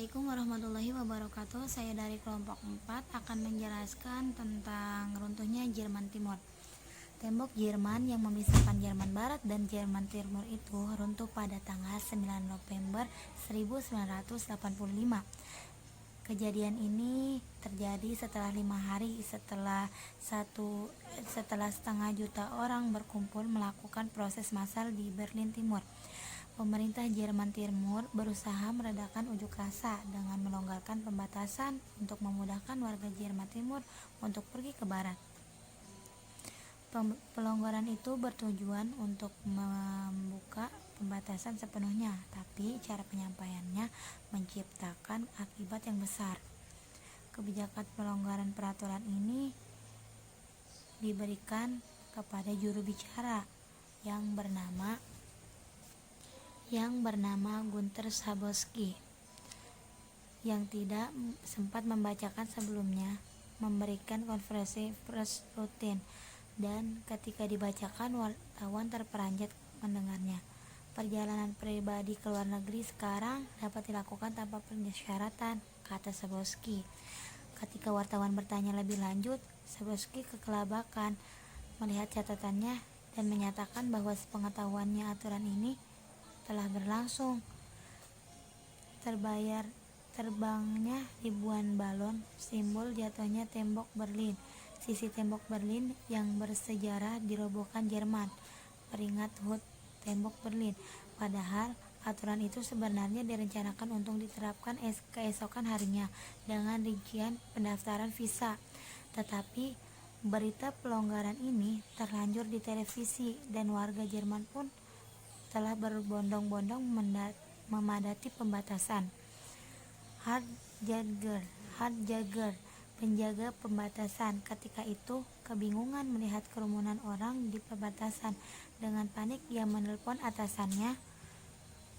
Assalamualaikum warahmatullahi wabarakatuh. Saya dari kelompok 4 akan menjelaskan tentang runtuhnya Jerman Timur. Tembok Jerman yang memisahkan Jerman Barat dan Jerman Timur itu runtuh pada tanggal 9 November 1985. Kejadian ini terjadi setelah 5 hari setelah setengah juta orang berkumpul melakukan proses massal di Berlin Timur. Pemerintah Jerman Timur berusaha meredakan unjuk rasa dengan melonggarkan pembatasan untuk memudahkan warga Jerman Timur untuk pergi ke barat. Pelonggaran itu bertujuan untuk membuka pembatasan sepenuhnya, tapi cara penyampaiannya menciptakan akibat yang besar. Kebijakan pelonggaran peraturan ini diberikan kepada juru bicara yang bernama Gunther Schabowski, yang tidak sempat membacakan sebelumnya, memberikan konferensi pers rutin, dan ketika dibacakan wartawan terperanjat mendengarnya. Perjalanan pribadi ke luar negeri sekarang dapat dilakukan tanpa persyaratan, kata Schabowski. Ketika wartawan bertanya lebih lanjut, Schabowski kekelabakan melihat catatannya dan menyatakan bahwa sepengetahuannya aturan ini telah berlangsung. Terbangnya ribuan balon, simbol jatuhnya tembok Berlin. Sisi tembok Berlin yang bersejarah dirobohkan Jerman, peringat HUT tembok Berlin. Padahal aturan itu sebenarnya direncanakan untuk diterapkan keesokan harinya dengan rincian pendaftaran visa. Tetapi berita pelonggaran ini terlanjur di televisi dan warga Jerman pun telah berbondong-bondong memadati pembatasan. Hart Jaeger, penjaga pembatasan, ketika itu kebingungan melihat kerumunan orang di perbatasan. Dengan panik ia menelpon atasannya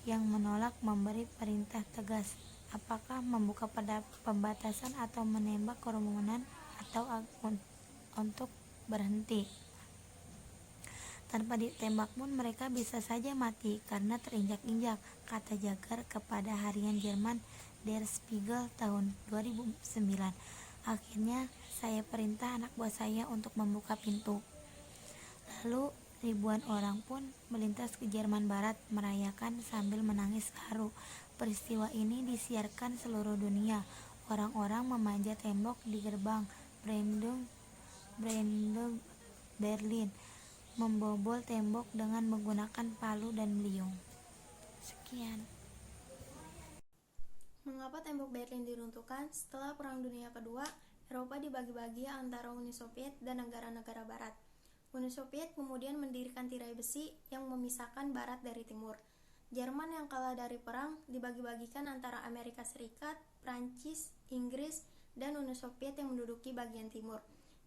yang menolak memberi perintah tegas, apakah membuka pembatasan atau menembak kerumunan atau untuk berhenti. Tanpa ditembak pun mereka bisa saja mati karena terinjak-injak, kata Jaeger kepada harian Jerman Der Spiegel tahun 2009. Akhirnya saya perintah anak buah saya untuk membuka pintu. Lalu ribuan orang pun melintas ke Jerman Barat merayakan sambil menangis haru. Peristiwa ini disiarkan seluruh dunia. Orang-orang memanjat tembok di gerbang Brandenburg Berlin, membobol tembok dengan menggunakan palu dan beliung. Sekian. Mengapa tembok Berlin diruntuhkan? Setelah Perang Dunia Kedua, Eropa dibagi-bagi antara Uni Soviet dan negara-negara Barat. Uni Soviet kemudian mendirikan tirai besi yang memisahkan Barat dari Timur. Jerman yang kalah dari perang dibagi-bagikan antara Amerika Serikat, Prancis, Inggris, dan Uni Soviet yang menduduki bagian timur.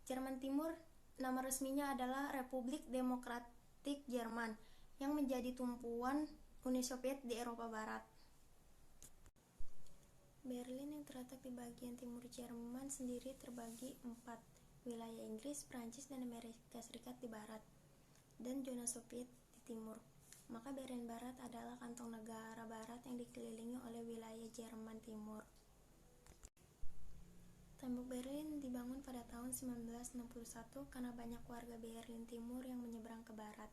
Jerman Timur nama resminya adalah Republik Demokratik Jerman, yang menjadi tumpuan Uni Soviet di Eropa Barat. Berlin yang terletak di bagian timur Jerman sendiri terbagi 4, wilayah Inggris, Prancis, dan Amerika Serikat di barat, dan zona Soviet di timur. Maka Berlin Barat adalah kantong negara barat yang dikelilingi oleh wilayah Jerman Timur. Tembok Berlin dibangun pada tahun 1961 karena banyak warga Berlin Timur yang menyeberang ke barat.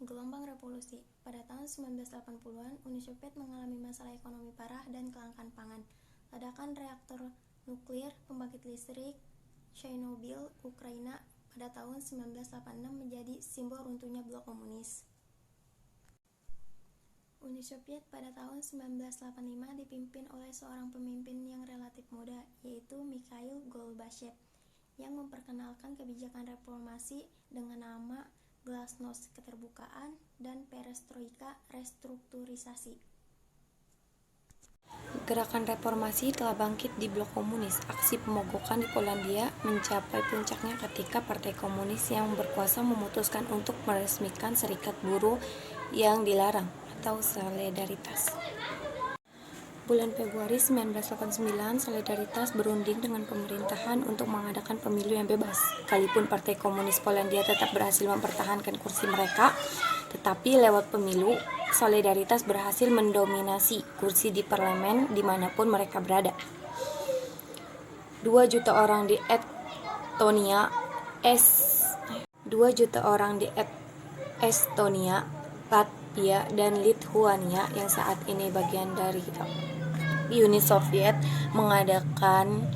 Gelombang revolusi. Pada tahun 1980-an, Uni Soviet mengalami masalah ekonomi parah dan kelangkaan pangan. Ledakan reaktor nuklir pembangkit listrik Chernobyl, Ukraina pada tahun 1986 menjadi simbol runtuhnya blok komunis. Uni Soviet pada tahun 1985 dipimpin oleh seorang pemimpin yang relatif muda, yaitu Mikhail Gorbachev, yang memperkenalkan kebijakan reformasi dengan nama Glasnost, keterbukaan, dan Perestroika, restrukturisasi. Gerakan reformasi telah bangkit di blok komunis. Aksi pemogokan di Polandia mencapai puncaknya ketika Partai Komunis yang berkuasa memutuskan untuk meresmikan serikat buruh yang dilarang atau solidaritas. Bulan Februari 1989, Solidaritas berunding dengan pemerintahan untuk mengadakan pemilu yang bebas. Sekalipun Partai Komunis Polandia tetap berhasil mempertahankan kursi mereka, tetapi lewat pemilu, Solidaritas berhasil mendominasi kursi di parlemen dimanapun mereka berada. 2 juta orang di Estonia, Latvia, dan Lithuania yang saat ini bagian dari Uni Soviet mengadakan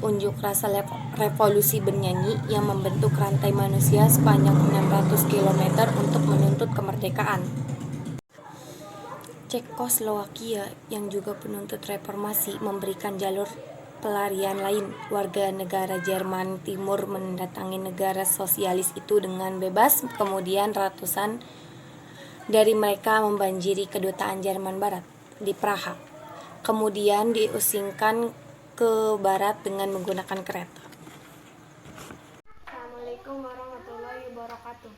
unjuk rasa revolusi bernyanyi yang membentuk rantai manusia sepanjang 600 km untuk menuntut kemerdekaan. Cekoslowakia yang juga penuntut reformasi memberikan jalur pelarian lain. Warga negara Jerman Timur mendatangi negara sosialis itu dengan bebas, kemudian ratusan dari mereka membanjiri kedutaan Jerman Barat di Praha, kemudian diusingkan ke barat dengan menggunakan kereta. Assalamualaikum warahmatullahi wabarakatuh.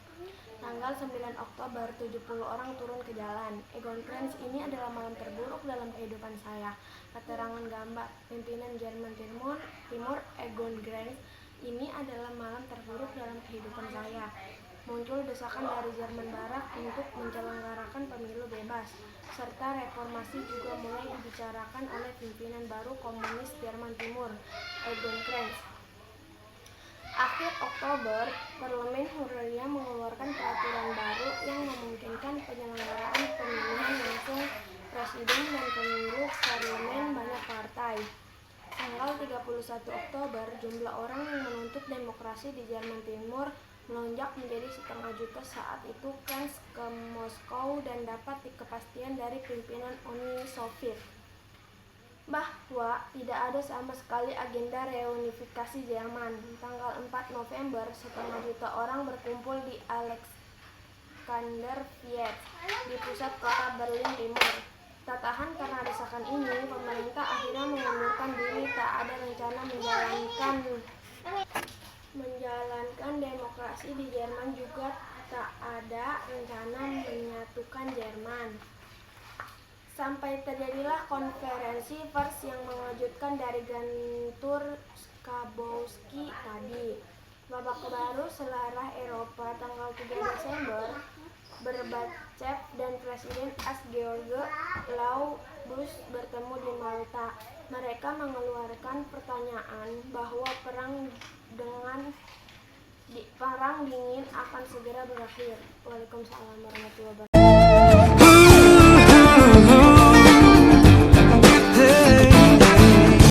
Tanggal 9 Oktober, 70 orang turun ke jalan. Egon Krenz, ini adalah malam terburuk dalam kehidupan saya. Keterangan gambar, pimpinan Jerman Timur, Egon Krenz, ini adalah malam terburuk dalam kehidupan saya. Muncul desakan dari Jerman Barat untuk menyelenggarakan pemilu bebas, serta reformasi juga mulai dibicarakan oleh pimpinan baru komunis Jerman Timur, Egon Krenz. Akhir Oktober, Parlemen Hungaria mengeluarkan peraturan baru yang memungkinkan penyelenggaraan pemilihan langsung presiden dan pemilu parlemen banyak partai. Tanggal 31 Oktober, jumlah orang yang menuntut demokrasi di Jerman Timur melonjak menjadi 500 juta. Saat itu Krenz ke Moskow dan dapat kepastian dari pimpinan Uni Soviet bahwa tidak ada sama sekali agenda reunifikasi Jerman. Tanggal 4 November, 500 juta orang berkumpul di Alexanderplatz di pusat kota Berlin Timur. Tak tahan karena desakan ini, pemerintah akhirnya mengundurkan diri. Tak ada rencana menjalankan demokrasi di Jerman, juga tak ada rencana menyatukan Jerman. Sampai terjadilah konferensi pers yang mengejutkan dari Guntur Schabowski tadi. Babak baru selera Eropa. Tanggal 3 Desember, Gorbachev dan Presiden George Bush bertemu di Malta. Mereka mengeluarkan pertanyaan bahwa perang dingin akan segera berakhir. Waalaikumsalam warahmatullahi wabarakatuh.